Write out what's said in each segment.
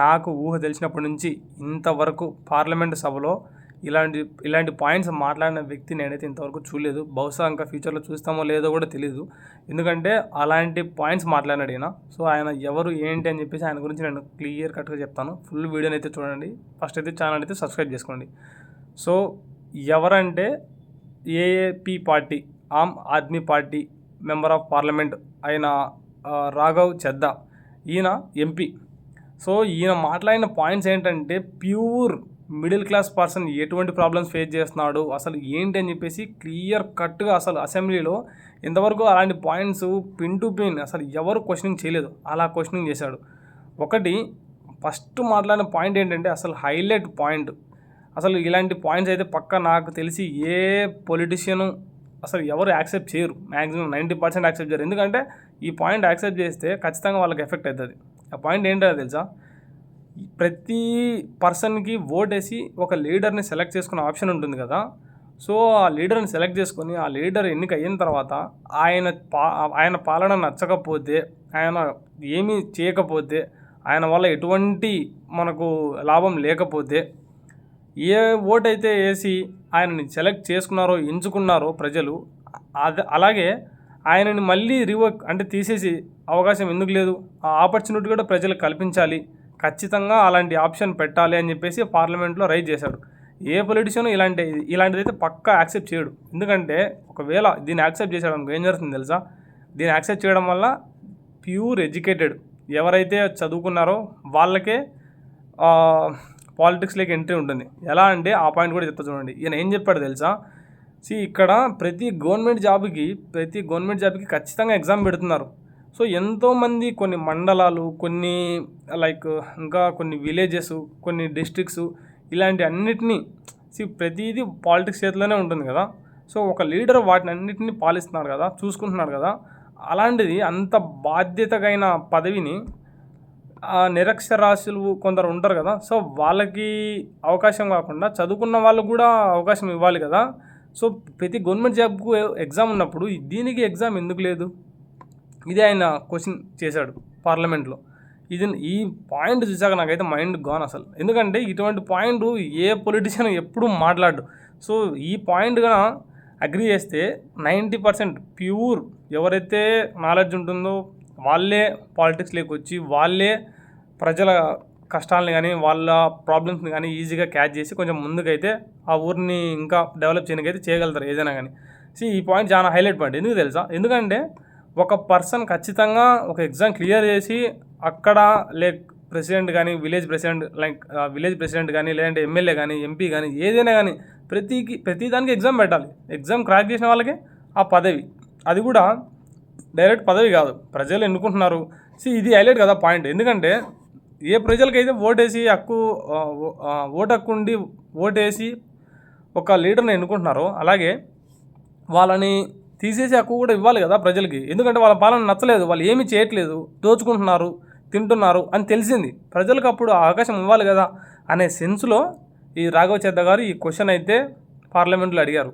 నాకు ఊహ తెలిసినప్పటి నుంచి ఇంతవరకు పార్లమెంటు సభలో ఇలాంటి పాయింట్స్ మాట్లాడిన వ్యక్తి నేనైతే ఇంతవరకు చూడలేదు. బహుశా ఇంకా ఫ్యూచర్లో చూస్తామో లేదో కూడా తెలియదు. ఎందుకంటే అలాంటి పాయింట్స్ మాట్లాడినాడు ఈయన. సో ఆయన ఎవరు ఏంటి అని చెప్పేసి ఆయన గురించి నేను క్లియర్ కట్గా చెప్తాను. ఫుల్ వీడియోని అయితే చూడండి. ఫస్ట్ అయితే ఛానల్ అయితే సబ్స్క్రైబ్ చేసుకోండి. సో ఎవరంటే AAP party, Aam Aadmi party member of parliament అయిన రాఘవ్ చెద్దా, ఈయన ఎంపీ. సో ఈయన మాట్లాడిన పాయింట్స్ ఏంటంటే ప్యూర్ మిడిల్ క్లాస్ పర్సన్ ఎటువంటి ప్రాబ్లమ్స్ ఫేస్ చేస్తున్నాడు అసలు ఏంటి అని చెప్పేసి క్లియర్ కట్గా అసలు అసెంబ్లీలో ఇంతవరకు అలాంటి పాయింట్స్ పిన్ టు పిన్ అసలు ఎవరు క్వశ్చనింగ్ చేయలేదు, అలా క్వశ్చనింగ్ చేశాడు. ఒకటి ఫస్ట్ మాట్లాడిన పాయింట్ ఏంటంటే అసలు హైలైట్ పాయింట్. అసలు ఇలాంటి పాయింట్స్ అయితే పక్కా నాకు తెలిసి ఏ పొలిటీషియను అసలు ఎవరు యాక్సెప్ట్ చేయరు. మ్యాక్సిమం 90% యాక్సెప్ట్ చేయరు. ఎందుకంటే ఈ పాయింట్ యాక్సెప్ట్ చేస్తే ఖచ్చితంగా వాళ్ళకి ఎఫెక్ట్ అవుతుంది. ఆ పాయింట్ ఏంటో తెలుసా? ప్రతి పర్సన్కి ఓటేసి ఒక లీడర్ని సెలెక్ట్ చేసుకునే ఆప్షన్ ఉంటుంది కదా. సో ఆ లీడర్ని సెలెక్ట్ చేసుకొని ఆ లీడర్ ఎన్నిక అయిన తర్వాత ఆయన పాలన నచ్చకపోతే, ఆయన ఏమీ చేయకపోతే, ఆయన వల్ల ఎటువంటి మనకు లాభం లేకపోతే, ఏ ఓటైతే వేసి ఆయనని సెలెక్ట్ చేసుకున్నారో ఎంచుకున్నారో ప్రజలు, అలాగే ఆయనని మళ్ళీ అంటే తీసేసి అవకాశం ఎందుకు లేదు, ఆ ఆపర్చునిటీ కూడా ప్రజలకు కల్పించాలి, ఖచ్చితంగా అలాంటి ఆప్షన్ పెట్టాలి అని చెప్పేసి పార్లమెంట్లో రైజ్ చేశాడు. ఏ పొలిటీషియన్ ఇలాంటిదైతే పక్కా యాక్సెప్ట్ చేయడు. ఎందుకంటే ఒకవేళ దీన్ని యాక్సెప్ట్ చేశాడు అనుకో ఏం జరుగుతుంది తెలుసా? దీన్ని యాక్సెప్ట్ చేయడం వల్ల ప్యూర్ ఎడ్యుకేటెడ్ ఎవరైతే చదువుకున్నారో వాళ్ళకే పాలిటిక్స్లోకి ఎంట్రీ ఉంటుంది. ఎలా అంటే ఆ పాయింట్ కూడా చెప్తా చూడండి. ఈయన ఏం చెప్పాడు తెలుసా? ఇక్కడ ప్రతి గవర్నమెంట్ జాబ్కి ఖచ్చితంగా ఎగ్జామ్ పెడుతున్నారు. సో ఎంతోమంది కొన్ని మండలాలు, కొన్ని ఇంకా కొన్ని విలేజెస్, కొన్ని డిస్ట్రిక్ట్స్, ఇలాంటి అన్నిటినీ ప్రతిదీ పాలిటిక్స్ చేతిలోనే ఉంటుంది కదా. సో ఒక లీడర్ వాటిని అన్నిటినీ పాలిస్తున్నాడు కదా, చూసుకుంటున్నాడు కదా. అలాంటిది అంత బాధ్యతగైన పదవిని నిరక్షరాస్యులు కొందరు ఉంటారు కదా. సో వాళ్ళకి అవకాశం కాకుండా చదువుకున్న వాళ్ళకు కూడా అవకాశం ఇవ్వాలి కదా. సో ప్రతి గవర్నమెంట్ జాబ్కు ఎగ్జామ్ ఉన్నప్పుడు దీనికి ఎగ్జామ్ ఎందుకు లేదు? ఇది ఆయన క్వశ్చన్ చేశాడు పార్లమెంట్లో. ఈ పాయింట్ చూసాక నాకైతే మైండ్ గాన్ అసలు. ఎందుకంటే ఇటువంటి పాయింట్ ఏ పొలిటీషియన్ ఎప్పుడూ మాట్లాడు. సో ఈ పాయింట్గా అగ్రీ చేస్తే 90% ప్యూర్ ఎవరైతే నాలెడ్జ్ ఉంటుందో వాళ్ళే పాలిటిక్స్లోకి వచ్చి వాళ్ళే ప్రజల కష్టాలని కానీ వాళ్ళ ప్రాబ్లమ్స్ని కానీ ఈజీగా క్యాచ్ చేసి కొంచెం ముందుకైతే ఆ ఊరిని ఇంకా డెవలప్ చేయడానికైతే చేయగలుగుతారు ఏదైనా కానీ. ఈ పాయింట్ చాలా హైలైట్ పాయింట్. ఎందుకు తెలుసా? ఎందుకంటే ఒక పర్సన్ ఖచ్చితంగా ఒక ఎగ్జామ్ క్లియర్ చేసి అక్కడ ప్రెసిడెంట్ కానీ విలేజ్ ప్రెసిడెంట్ కానీ లేదంటే ఎమ్మెల్యే కానీ ఎంపీ కానీ ఏదైనా కానీ ప్రతి దానికి ఎగ్జామ్ పెట్టాలి. ఎగ్జామ్ క్రాక్ చేసిన వాళ్ళకి ఆ పదవి, అది కూడా డైరెక్ట్ పదవి కాదు, ప్రజలు ఎన్నుకుంటున్నారు. ఇది హైలైట్ కదా పాయింట్. ఎందుకంటే ఏ ప్రజలకైతే ఓటేసి ఓటు హక్కు ఉండి ఓటేసి ఒక లీడర్ని ఎన్నుకుంటున్నారో అలాగే వాళ్ళని తీసేసి హక్కు కూడా ఇవ్వాలి కదా ప్రజలకి. ఎందుకంటే వాళ్ళ పాలన నచ్చలేదు, వాళ్ళు ఏమీ చేయట్లేదు, దోచుకుంటున్నారు, తింటున్నారు అని తెలిసింది. ప్రజలకు అప్పుడు అవకాశం ఇవ్వాలి కదా అనే సెన్స్లో ఈ రాఘవ్ చెద్దా గారు ఈ క్వశ్చన్ అయితే పార్లమెంట్లో అడిగారు.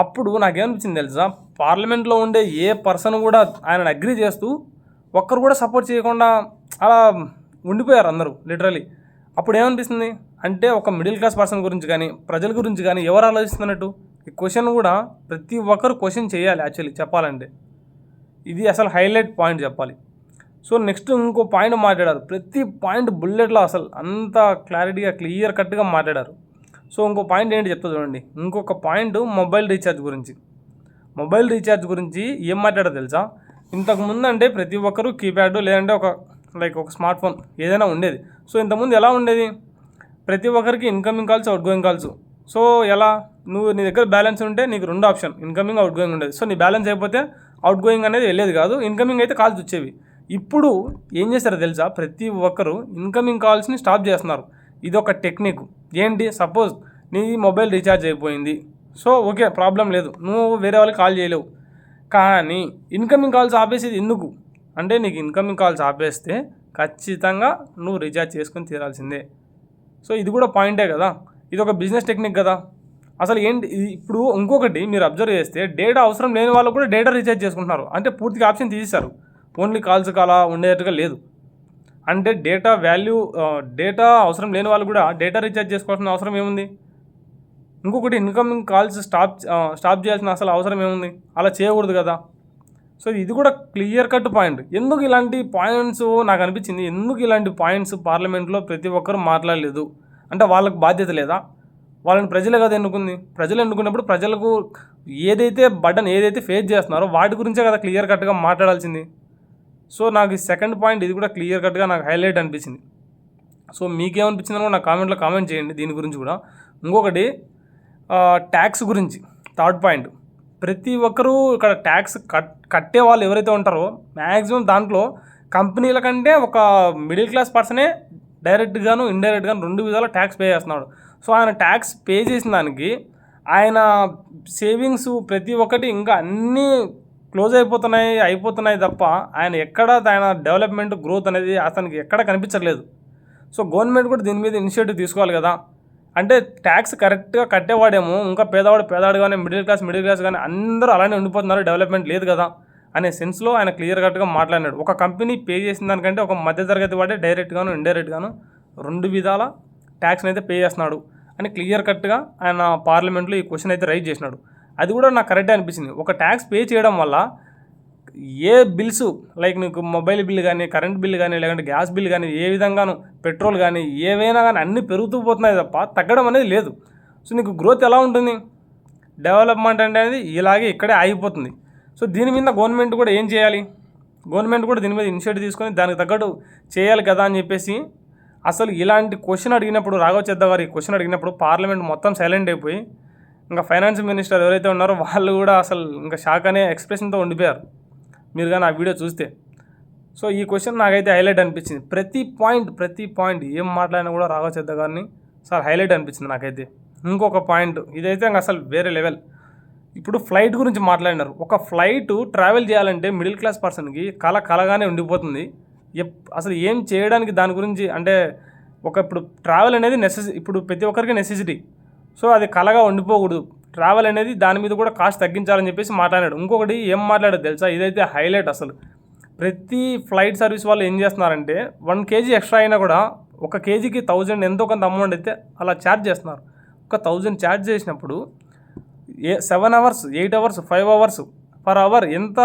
అప్పుడు నాకేమనిపించింది తెలుసా? పార్లమెంట్లో ఉండే ఏ పర్సన్ కూడా ఆయనను అగ్రీ చేస్తూ ఒక్కరు కూడా సపోర్ట్ చేయకుండా అలా ఉండిపోయారు అందరూ లిటరలీ. అప్పుడు ఏమనిపిస్తుంది అంటే ఒక మిడిల్ క్లాస్ పర్సన్ గురించి కానీ ప్రజల గురించి కానీ ఎవరు ఆలోచిస్తున్నట్టు ఈ క్వశ్చన్ కూడా ప్రతి ఒక్కరు క్వశ్చన్ చేయాలి యాక్చువల్లీ చెప్పాలంటే. ఇది అసలు హైలైట్ పాయింట్ చెప్పాలి. సో నెక్స్ట్ ఇంకో పాయింట్ మాట్లాడారు. ప్రతి పాయింట్ బుల్లెట్లో అసలు అంత క్లారిటీగా క్లియర్ కట్గా మాట్లాడారు. సో ఇంకో పాయింట్ ఏంటి చెప్తా చూడండి. ఇంకొక పాయింట్ మొబైల్ రీఛార్జ్ గురించి ఏం మాట్లాడారు తెలుసా? ఇంతకుముందు అంటే ప్రతి ఒక్కరు కీప్యాడ్ లేదంటే ఒక స్మార్ట్ ఫోన్ ఏదైనా ఉండేది. సో ఇంతకుముందు ఎలా ఉండేది? ప్రతి ఒక్కరికి incoming calls, out going calls. So ఎలా నీ దగ్గర బ్యాలెన్స్ ఉంటే నీకు 2 ఆప్షన్, ఇన్కమింగ్, అవుట్ గోయింగ్ ఉండేది. సో నీ బ్యాలెన్స్ అయిపోతే అవుట్ గోయింగ్ అనేది వెళ్ళేది కాదు, ఇన్కమింగ్ అయితే కాల్స్ వచ్చేవి. ఇప్పుడు ఏం చేస్తారో తెలుసా? ప్రతి ఒక్కరు ఇన్కమింగ్ కాల్స్ని స్టాప్ చేస్తున్నారు. ఇది ఒక టెక్నిక్. ఏంటి? సపోజ్ నీ మొబైల్ రీఛార్జ్ అయిపోయింది, సో ఓకే ప్రాబ్లం లేదు, నువ్వు వేరే వాళ్ళకి కాల్ చేయలేవు. కానీ ఇన్కమింగ్ కాల్స్ ఆపేసేది ఎందుకు అంటే నీకు ఇన్కమింగ్ కాల్స్ ఆపేస్తే ఖచ్చితంగా నువ్వు రీఛార్జ్ చేసుకొని తీరాల్సిందే. సో ఇది కూడా పాయింటే కదా, ఇది ఒక బిజినెస్ టెక్నిక్ కదా. అసలు ఏంటి ఇప్పుడు ఇంకొకటి మీరు అబ్జర్వ్ చేస్తే డేటా అవసరం లేని వాళ్ళు కూడా డేటా రీఛార్జ్ చేసుకుంటున్నారు. అంటే పూర్తిగా ఆప్షన్ తీసేశారు, ఓన్లీ కాల్స్ అలా ఉండేట్టుగా లేదు. అంటే డేటా అవసరం లేని వాళ్ళు కూడా డేటా రీఛార్జ్ చేసుకోవాల్సిన అవసరం ఏముంది? ఇంకొకటి ఇన్కమింగ్ కాల్స్ స్టాప్ చేయాల్సిన అసలు అవసరం ఏముంది? అలా చేయకూడదు కదా. సో ఇది కూడా క్లియర్ కట్ పాయింట్. ఎందుకు ఇలాంటి పాయింట్స్ నాకు అనిపించింది, ఎందుకు ఇలాంటి పాయింట్స్ పార్లమెంట్లో ప్రతి ఒక్కరు మాట్లాడలేదు అంటే వాళ్ళకు బాధ్యత లేదా? వాళ్ళని ప్రజలే కదా ఎన్నుకుంది. ప్రజలు ఎన్నుకున్నప్పుడు ప్రజలకు ఏదైతే ఫేస్ చేస్తున్నారో వాటి గురించే కదా క్లియర్ కట్గా మాట్లాడాల్సింది. సో నాకు ఈ సెకండ్ పాయింట్ ఇది కూడా క్లియర్ కట్గా నాకు హైలైట్ అనిపించింది. సో మీకేమనిపించిందో కూడా నాకు కామెంట్లో కామెంట్ చేయండి దీని గురించి కూడా. ఇంకొకటి ట్యాక్స్ గురించి థర్డ్ పాయింట్. ప్రతి ఒక్కరూ ఇక్కడ ట్యాక్స్ కట్టే వాళ్ళు ఎవరైతే ఉంటారో మ్యాక్సిమం దాంట్లో కంపెనీల కంటే ఒక మిడిల్ క్లాస్ పర్సనే డైరెక్ట్గాను ఇండైరెక్ట్గాను 2 విధాల ట్యాక్స్ పే చేస్తున్నాడు. సో ఆయన ట్యాక్స్ పే చేసిన దానికి ఆయన సేవింగ్స్ ప్రతి ఒక్కటి ఇంకా అన్నీ క్లోజ్ అయిపోతున్నాయి తప్ప ఆయన డెవలప్మెంట్ గ్రోత్ అనేది అతనికి ఎక్కడ కనిపించట్లేదు. సో గవర్నమెంట్ కూడా దీని మీద ఇనిషియేటివ్ తీసుకోవాలి కదా. అంటే ట్యాక్స్ కరెక్ట్గా కట్టేవాడేమో ఇంకా పేదవాడు కానీ మిడిల్ క్లాస్ కానీ అందరూ అలానే ఉండిపోతున్నారు, డెవలప్మెంట్ లేదు కదా అనే సెన్స్లో ఆయన క్లియర్ కట్గా మాట్లాడినాడు. ఒక కంపెనీ పే చేసిన దానికంటే ఒక మధ్యతరగతి వాడే డైరెక్ట్గాను ఇండైరెక్ట్గాను 2 విధాల ట్యాక్స్ని అయితే పే చేస్తున్నాడు అని క్లియర్ కట్గా ఆయన పార్లమెంట్లో ఈ క్వశ్చన్ అయితే రైజ్ చేసినాడు. అది కూడా నాకు కరెక్టే అనిపించింది. ఒక ట్యాక్స్ పే చేయడం వల్ల ఏ బిల్స్ లైక్ నీకు మొబైల్ బిల్ కానీ, కరెంట్ బిల్ కానీ, లేదంటే గ్యాస్ బిల్ కానీ, ఏ విధంగాను పెట్రోల్ కానీ ఏవైనా కానీ అన్నీ పెరుగుతూ పోతున్నాయి తప్ప తగ్గడం అనేది లేదు. సో నీకు గ్రోత్ ఎలా ఉంటుంది? డెవలప్మెంట్ అనేది ఇలాగే ఇక్కడే ఆగిపోతుంది. సో దీని మీద గవర్నమెంట్ కూడా ఏం చేయాలి? గవర్నమెంట్ కూడా దీని మీద ఇనిషియేటివ్ తీసుకొని దానికి తగ్గట్టు చేయాలి కదా అని చెప్పేసి అసలు ఇలాంటి క్వశ్చన్ అడిగినప్పుడు రాఘవ చెద్ద గారు ఈ క్వశ్చన్ అడిగినప్పుడు పార్లమెంట్ మొత్తం సైలెంట్ అయిపోయి ఇంకా ఫైనాన్స్ మినిస్టర్ ఎవరైతే ఉన్నారో వాళ్ళు కూడా అసలు ఇంకా షాక్ అనే ఎక్స్ప్రెషన్తో ఉండిపోయారు మీరు కానీ ఆ వీడియో చూస్తే. సో ఈ క్వశ్చన్ నాకైతే హైలైట్ అనిపించింది. ప్రతి పాయింట్ ఏం మాట్లాడినా కూడా రాఘవ చెద్ద గారిని సార్ హైలైట్ అనిపించింది నాకైతే. ఇంకొక పాయింట్ ఇదైతే ఇంకా అసలు వేరే లెవెల్. ఇప్పుడు ఫ్లైట్ గురించి మాట్లాడినారు. ఒక ఫ్లైట్ ట్రావెల్ చేయాలంటే మిడిల్ క్లాస్ పర్సన్కి కలగానే ఉండిపోతుంది. అసలు ఏం చేయడానికి దాని గురించి అంటే ఇప్పుడు ట్రావెల్ అనేది ఇప్పుడు ప్రతి ఒక్కరికి నెసెసిటీ. సో అది కలగా ఉండిపోకూడదు. ట్రావెల్ అనేది దాని మీద కూడా కాస్ట్ తగ్గించాలని చెప్పేసి మాట్లాడాడు. ఇంకొకటి ఏం మాట్లాడాడు తెలుసా? ఇదైతే హైలైట్ అసలు. ప్రతి ఫ్లైట్ సర్వీస్ వాళ్ళు ఏం చేస్తున్నారంటే 1 kg ఎక్స్ట్రా అయినా కూడా 1 kgకి 1000 ఎంతో కొంత అమౌంట్ అయితే అలా ఛార్జ్ చేస్తున్నారు. ఒక 1000 ఛార్జ్ చేసినప్పుడు 7 hours, 8 hours, 5 hours per hour ఎంత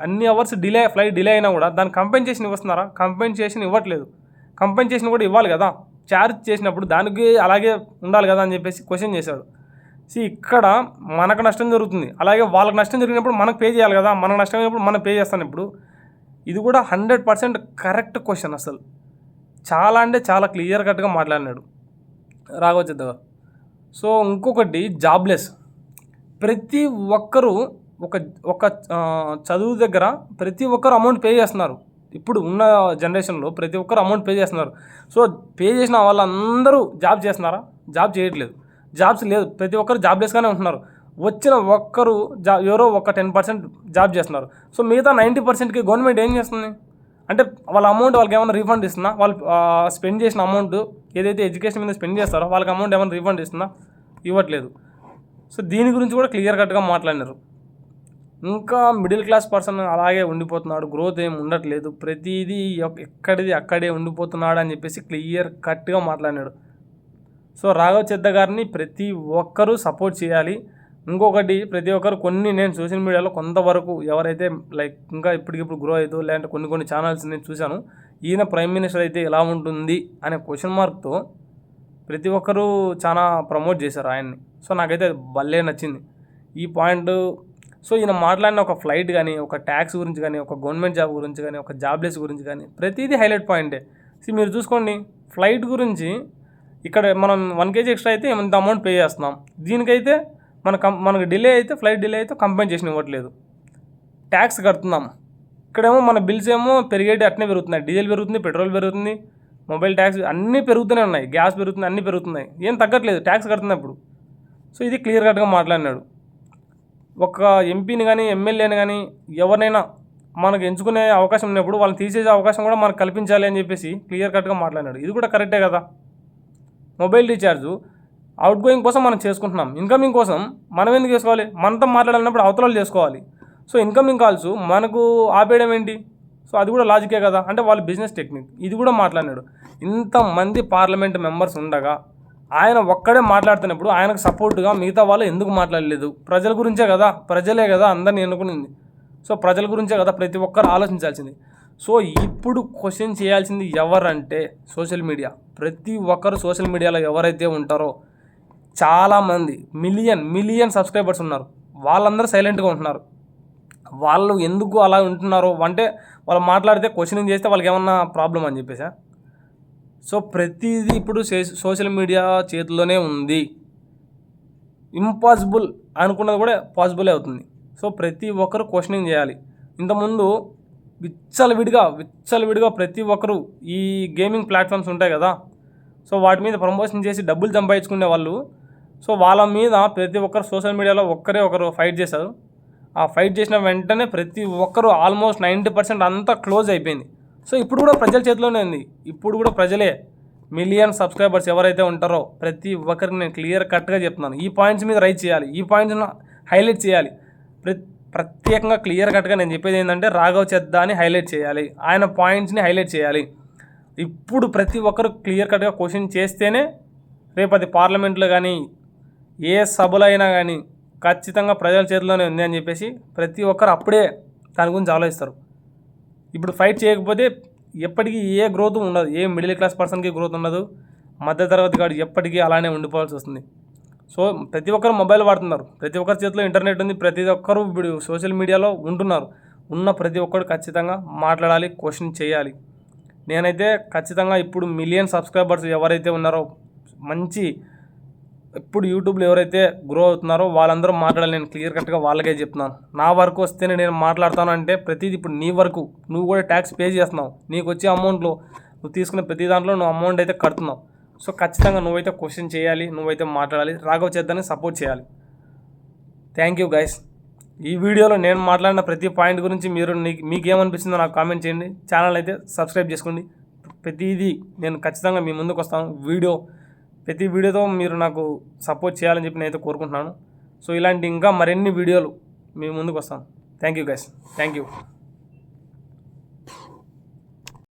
అన్ని అవర్స్ ఫ్లైట్ డిలే అయినా కూడా దానికి కంపెన్సేషన్ ఇస్తున్నారా? కంపెన్సేషన్ ఇవ్వట్లేదు. కంపెన్సేషన్ కూడా ఇవ్వాలి కదా. ఛార్జ్ చేసినప్పుడు దానికి అలాగే ఉండాలి కదా అని చెప్పేసి క్వశ్చన్ చేశాడు. ఇక్కడ మనకు నష్టం జరుగుతుంది, అలాగే వాళ్ళకి నష్టం జరిగినప్పుడు మనకు పే చేయాలి కదా. మనకు నష్టం అయినప్పుడు మనం పే చేస్తాను. ఇప్పుడు ఇది కూడా 100% కరెక్ట్ క్వశ్చన్. అసలు చాలా అంటే చాలా క్లియర్ కట్గా మాట్లాడినాడు రాఘవ చెద్ద గారు. సో ఇంకొకటి జాబ్లెస్. ప్రతి ఒక్కరూ ఒక చదువు దగ్గర ప్రతి ఒక్కరు అమౌంట్ పే చేస్తున్నారు. ఇప్పుడు ఉన్న జనరేషన్లో ప్రతి ఒక్కరు అమౌంట్ పే చేస్తున్నారు. సో పే చేసిన వాళ్ళందరూ జాబ్ చేస్తున్నారా? జాబ్ చేయట్లేదు. జాబ్స్ లేదు. ప్రతి ఒక్కరు జాబ్లెస్గానే ఉంటున్నారు. వచ్చిన ఒక్కరు ఎవరో ఒక 10% జాబ్ చేస్తున్నారు. సో మిగతా 90%కి గవర్నమెంట్ ఏం చేస్తుంది అంటే వాళ్ళ అమౌంట్ వాళ్ళకి ఏమైనా రీఫండ్ ఇస్తుందా? వాళ్ళు స్పెండ్ చేసిన అమౌంట్ ఏదైతే ఎడ్యుకేషన్ మీద స్పెండ్ చేస్తారో వాళ్ళకి అమౌంట్ ఏమైనా రీఫండ్ ఇస్తుందా? ఇవ్వట్లేదు. సో దీని గురించి కూడా క్లియర్ కట్గా మాట్లాడినారు. ఇంకా మిడిల్ క్లాస్ పర్సన్ అలాగే ఉండిపోతున్నాడు, గ్రోత్ ఏమి ఉండట్లేదు, ప్రతిదీ ఎక్కడిది అక్కడే ఉండిపోతున్నాడు అని చెప్పేసి క్లియర్ కట్గా మాట్లాడినాడు. సో రాఘవ చెద్ద గారిని ప్రతి ఒక్కరూ సపోర్ట్ చేయాలి. ఇంకొకటి ప్రతి ఒక్కరు నేను సోషల్ మీడియాలో కొంతవరకు ఎవరైతే లైక్ ఇంకా ఇప్పటికిప్పుడు గ్రో అవుతూ లేదంటే కొన్ని ఛానల్స్ నేను చూశాను, ఈయన ప్రైమ్ మినిస్టర్ అయితే ఎలా ఉంటుంది అనే క్వశ్చన్ మార్క్తో ప్రతి ఒక్కరూ చాలా ప్రమోట్ చేశారు ఆయన్ని. సో నాకైతే భలే నచ్చింది ఈ పాయింట్. సో ఈయన మాట్లాడిన ఒక ఫ్లైట్ కానీ, ఒక ట్యాక్స్ గురించి కానీ, ఒక గవర్నమెంట్ జాబ్ గురించి కానీ, ఒక జాబ్లెస్ గురించి కానీ ప్రతిదీ హైలైట్ పాయింటే. మీరు చూసుకోండి, ఫ్లైట్ గురించి ఇక్కడ మనం 1 kg ఎక్స్ట్రా అయితే ఎంత అమౌంట్ పే చేస్తున్నాం. దీనికైతే మనకు డిలే అయితే ఫ్లైట్ డిలే అయితే కంపెన్సేషన్ ఇవ్వట్లేదు. ట్యాక్స్ కడుతున్నాం. ఇక్కడేమో మన బిల్స్ ఏమో పెరిగేటి అట్నే పెరుగుతున్నాయి. డీజిల్ పెరుగుతుంది, పెట్రోల్ పెరుగుతుంది, మొబైల్ ట్యాక్స్ అన్నీ పెరుగుతూనే ఉన్నాయి, గ్యాస్ పెరుగుతుంది, అన్నీ పెరుగుతున్నాయి, ఏం తగ్గట్లేదు ట్యాక్స్ కడుతున్నప్పుడు. సో ఇది క్లియర్ కట్గా మాట్లాడినాడు. ఒక ఎంపీని కానీ ఎమ్మెల్యేని కానీ ఎవరినైనా మనకు ఎంచుకునే అవకాశం ఉన్నప్పుడు వాళ్ళని తీసేసే అవకాశం కూడా మనకు కల్పించాలి అని చెప్పేసి క్లియర్ కట్గా మాట్లాడినాడు. ఇది కూడా కరెక్టే కదా. మొబైల్ రీఛార్జ్ అవుట్ గోయింగ్ కోసం మనం చేసుకుంటున్నాం, ఇన్కమింగ్ కోసం మనం ఎందుకు చేసుకోవాలి? మనతో మాట్లాడాలన్నప్పుడు అవతల చేసుకోవాలి. సో ఇన్కమింగ్ కాల్స్ మనకు ఆపేయడం ఏంటి? సో అది కూడా లాజికే కదా, అంటే వాళ్ళ బిజినెస్ టెక్నిక్. ఇది కూడా మాట్లాడినాడు. ఇంతమంది పార్లమెంట్ మెంబర్స్ ఉండగా ఆయన ఒక్కడే మాట్లాడుతున్నప్పుడు ఆయనకు సపోర్ట్గా మిగతా వాళ్ళు ఎందుకు మాట్లాడలేదు? ప్రజల గురించే కదా, ప్రజలే కదా అందరిని ఎన్నుకునింది. సో ప్రజల గురించే కదా ప్రతి ఒక్కరు ఆలోచించాల్సింది. సో ఇప్పుడు క్వశ్చన్ చేయాల్సింది ఎవరంటే సోషల్ మీడియా. ప్రతి ఒక్కరు సోషల్ మీడియాలో ఎవరైతే ఉంటారో చాలామంది మిలియన్ సబ్స్క్రైబర్స్ ఉన్నారు, వాళ్ళందరూ సైలెంట్గా ఉంటున్నారు. వాళ్ళు ఎందుకు అలా ఉంటున్నారు అంటే వాళ్ళు మాట్లాడితే క్వశ్చనింగ్ చేస్తే వాళ్ళకి ఏమన్నా ప్రాబ్లం అని చెప్పేసా? సో ప్రతిదీ ఇప్పుడు సోషల్ మీడియా చేతిలోనే ఉంది. ఇంపాసిబుల్ అనుకున్నది కూడా పాసిబుల్ అవుతుంది. సో ప్రతి ఒక్కరు క్వశ్చనింగ్ చేయాలి. ఇంతకుముందు విచ్చలవిడిగా ప్రతి ఒక్కరు ఈ గేమింగ్ ప్లాట్ఫామ్స్ ఉంటాయి కదా, సో వాటి మీద ప్రమోషన్ చేసి డబ్బులు సంపాదించుకునే వాళ్ళు. సో వాళ్ళ మీద ప్రతి ఒక్కరు సోషల్ మీడియాలో ఒకరు ఫైట్ చేశారు. ఆ ఫైట్ చేసిన వెంటనే ప్రతి ఒక్కరు ఆల్మోస్ట్ 90% అంతా క్లోజ్ అయిపోయింది. సో ఇప్పుడు కూడా ప్రజల చేతిలోనే ఉంది. ఇప్పుడు కూడా ప్రజలే మిలియన్ సబ్స్క్రైబర్స్ ఎవరైతే ఉంటారో ప్రతి ఒక్కరికి నేను క్లియర్ కట్గా చెప్తున్నాను. ఈ పాయింట్స్ మీద రైట్ చేయాలి, ఈ పాయింట్స్ను హైలైట్ చేయాలి. ప్రత్యేకంగా క్లియర్ కట్గా నేను చెప్పేది ఏంటంటే రాఘవ్ చెద్దాని హైలైట్ చేయాలి, ఆయన పాయింట్స్ని హైలైట్ చేయాలి. ఇప్పుడు ప్రతి ఒక్కరు క్లియర్ కట్గా క్వశ్చన్ చేస్తేనే రేపు అది పార్లమెంట్లో కానీ ఏ సభలో అయినా కానీ ఖచ్చితంగా ప్రజల చేతిలోనే ఉంది అని చెప్పేసి ప్రతి ఒక్కరు అప్పుడే దాని గురించి ఆలోచిస్తారు. ఇప్పుడు ఫైట్ చేయకపోతే ఎప్పటికీ ఏ గ్రోత్ ఉండదు, ఏ మిడిల్ క్లాస్ పర్సన్కి గ్రోత్ ఉండదు, మధ్యతరగతి కాదు ఎప్పటికీ అలానే ఉండిపోవాల్సి వస్తుంది. సో ప్రతి ఒక్కరు మొబైల్ వాడుతున్నారు, ప్రతి ఒక్కరి చేతిలో ఇంటర్నెట్ ఉంది, ప్రతి ఒక్కరు ఇప్పుడు సోషల్ మీడియాలో ఉంటున్నారు. ఉన్న ప్రతి ఒక్కరు ఖచ్చితంగా మాట్లాడాలి, క్వశ్చన్ చేయాలి. నేనైతే ఖచ్చితంగా ఇప్పుడు మిలియన్ సబ్స్క్రైబర్స్ ఎవరైతే ఉన్నారో మంచి ఇప్పుడు యూట్యూబ్లో ఎవరైతే గ్రో అవుతున్నారో వాళ్ళందరూ మాట్లాడాలి. నేను క్లియర్ కట్గా వాళ్ళకే చెప్తున్నాను. నా వరకు వస్తేనే నేను మాట్లాడతాను అంటే ప్రతిదీ ఇప్పుడు నీ వరకు నువ్వు కూడా ట్యాక్స్ పే చేస్తున్నావు, నీకు వచ్చే అమౌంట్లో నువ్వు తీసుకునే ప్రతి దాంట్లో నువ్వు అమౌంట్ అయితే కడుతున్నావు. సో ఖచ్చితంగా నువ్వైతే క్వశ్చన్ చేయాలి, నువ్వైతే మాట్లాడాలి, రాఘవ్ చెద్దాని సపోర్ట్ చేయాలి. Thank you guys. ఈ వీడియోలో నేను మాట్లాడిన ప్రతి పాయింట్ గురించి మీకేమనిపిస్తుందో నాకు కామెంట్ చేయండి. ఛానల్ అయితే సబ్స్క్రైబ్ చేసుకోండి. ప్రతిదీ నేను ఖచ్చితంగా మీ ముందుకు వస్తాను. ప్రతి వీడియోతో మీరు నాకు సపోర్ట్ చేయాలని చెప్పి నేనైతే కోరుకుంటున్నాను. సో ఇలాంటి ఇంకా మరిన్ని వీడియోలు మీ ముందుకు వస్తాను. Thank you guys, thank you.